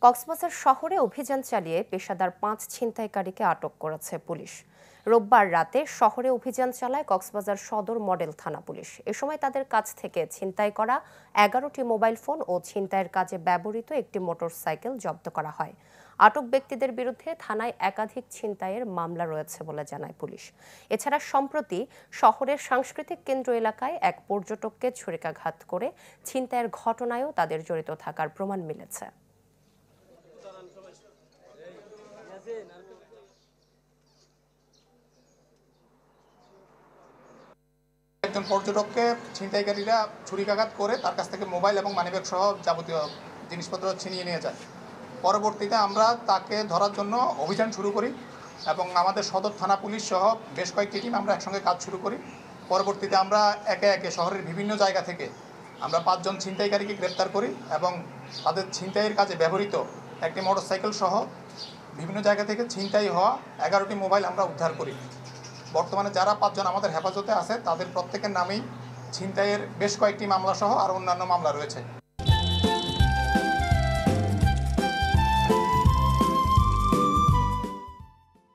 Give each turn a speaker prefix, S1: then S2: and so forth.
S1: কক্সবাজার শহরে অভিযান চালিয়ে পেশাদার ৫ ছিনতাইকারীকে আটক করেছে পুলিশ। রোববার রাতে শহরে অভিযান চালায় কক্সবাজার সদর মডেল থানা পুলিশ। এ সময় তাদের কাছ থেকে ছিনতাই করা ১১টি মোবাইল ফোন ও ছিনতাইয়ের কাজে ব্যবহৃত একটি মোটরসাইকেল জব্দ করা হয়। আটক ব্যক্তিদের বিরুদ্ধে থানায় একাধিক ছিনতাইয়ের মামলা রয়েছে বলে জানায় পুলিশ। এছাড়া সম্প্রতি শহরের সাংস্কৃতিক কেন্দ্র এলাকায় এক পর্যটককে ছুরিকাঘাত করে ছিনতাইয়ের ঘটনায়ও তাদের জড়িত থাকার প্রমাণ মিলেছে।
S2: একজন পর্যটককে ছিনতাইকারীরা ছুরিকাঘাত করে তার কাছ থেকে মোবাইল এবং মানিব্যাগ সহ যাবতীয় জিনিসপত্র ছিনিয়ে নিয়ে যায়। পরবর্তীতে আমরা তাকে ধরার জন্য অভিযান শুরু করি এবং আমাদের সদর থানা পুলিশ সহ বেশ কয়েকটি টিম আমরা একসঙ্গে কাজ শুরু করি। পরবর্তীতে আমরা একে একে শহরের বিভিন্ন জায়গা থেকে আমরা ৫ জন ছিনতাইকারীকে গ্রেপ্তার করি এবং তাদের ছিনতাইয়ের কাজে ব্যবহৃত একটি মোটরসাইকেল সহ বিভিন্ন জায়গা থেকে ছিনতাই হওয়া ১১টি মোবাইল আমরা উদ্ধার করি। বর্তমানে যারা ৫ জন আমাদের হেফাজতে আছে তাদের প্রত্যেকের নামেই ছিনতাইয়ের বেশ কয়েকটি মামলা সহ আর অন্যান্য মামলা রয়েছে।